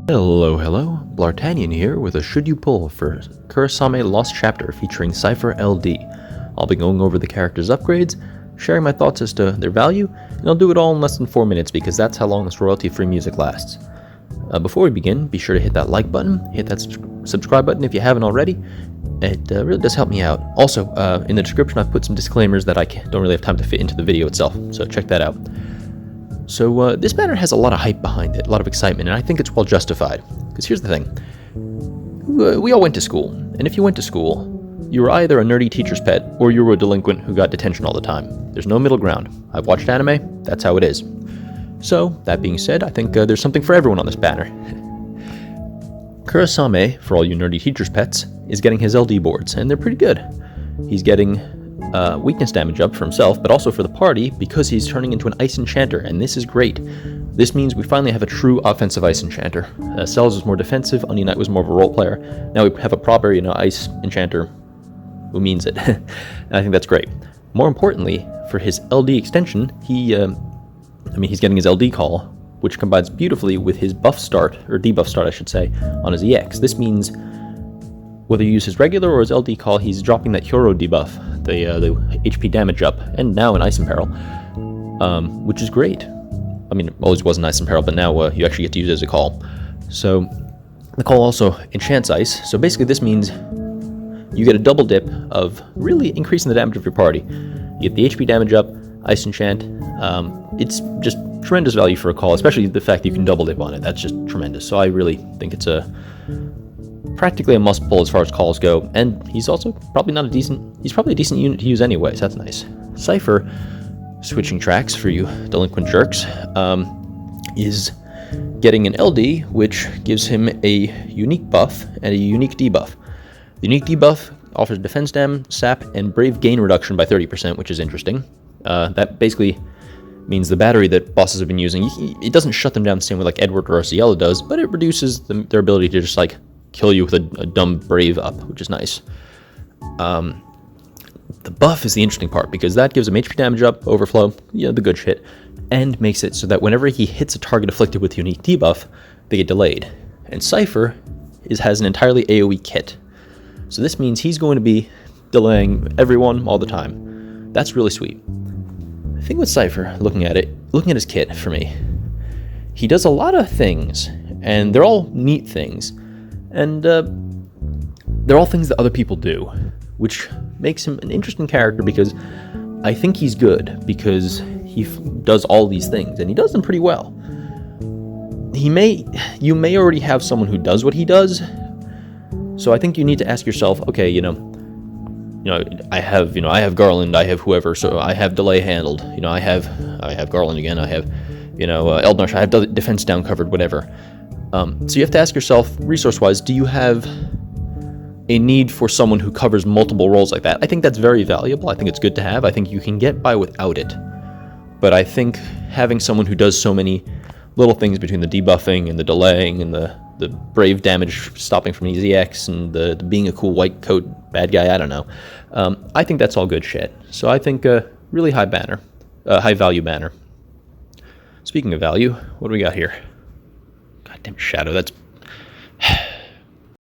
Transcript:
Hello, Bl'Artagnan here with a Should You Pull for Kurasame Lost Chapter featuring Seifer LD. I'll be going over the characters' upgrades, sharing my thoughts as to their value, and I'll do it all in less than 4 minutes because that's how long this royalty-free music lasts. Before we begin, be sure to hit that like button, hit that subscribe button if you haven't already. It really does help me out. Also, in the description I've put some disclaimers that I don't really have time to fit into the video itself, so check that out. So this banner has a lot of hype behind it, a lot of excitement, and I think it's well justified. Because here's the thing. We all went to school, and if you went to school, you were either a nerdy teacher's pet, or you were a delinquent who got detention all the time. There's no middle ground. I've watched anime, that's how it is. So, that being said, I think there's something for everyone on this banner. Kurasame, for all you nerdy teacher's pets, is getting his LD boards, and they're pretty good. He's getting weakness damage up for himself, but also for the party, because he's turning into an ice enchanter, and this is great. This means we finally have a true offensive ice enchanter. Cells was more defensive, Onion Knight was more of a role player. Now we have a proper, ice enchanter who means it. And I think that's great. More importantly, for his LD extension, he's getting his LD call, which combines beautifully with his buff start, or debuff start I should say, on his EX. This means whether you use his regular or his LD call, he's dropping that hero debuff, the HP damage up, and now an Ice Imperil, which is great. I mean, it always was an Ice Imperil, but now you actually get to use it as a call. So, the call also enchants Ice, so basically this means you get a double dip of really increasing the damage of your party. You get the HP damage up, Ice Enchant. It's just tremendous value for a call, especially the fact that you can double dip on it. That's just tremendous. So I really think it's practically a must pull as far as calls go, and he's also probably a decent unit to use anyway, so that's nice. Seifer, switching tracks for you delinquent jerks, is getting an LD, which gives him a unique buff and a unique debuff. The unique debuff offers defense dam, sap, and brave gain reduction by 30%, which is interesting. That basically means the battery that bosses have been using, it doesn't shut them down the same way like Edward or Cielo does, but it reduces their ability to just kill you with a dumb brave up, which is nice. The buff is the interesting part, because that gives him HP damage up, overflow, the good shit, and makes it so that whenever he hits a target afflicted with unique debuff, they get delayed. And Seifer has an entirely AoE kit. So this means he's going to be delaying everyone all the time. That's really sweet. The thing with Seifer, looking at his kit, for me, he does a lot of things, and they're all neat things. And they're all things that other people do, which makes him an interesting character, because I think he's good because he does all these things, and he does them pretty well. You may already have someone who does what he does, so I think you need to ask yourself, okay, I have Garland, I have whoever, so I have delay handled. I have Garland again, I have, Eldmarsh, I have defense down covered, whatever. So you have to ask yourself, resource-wise, do you have a need for someone who covers multiple roles like that? I think that's very valuable. I think it's good to have. I think you can get by without it. But I think having someone who does so many little things between the debuffing and the delaying and the brave damage stopping from an EZX and the being a cool white coat bad guy, I don't know. I think that's all good shit. So I think really high value banner. Speaking of value, what do we got here? Goddamn Shadow, that's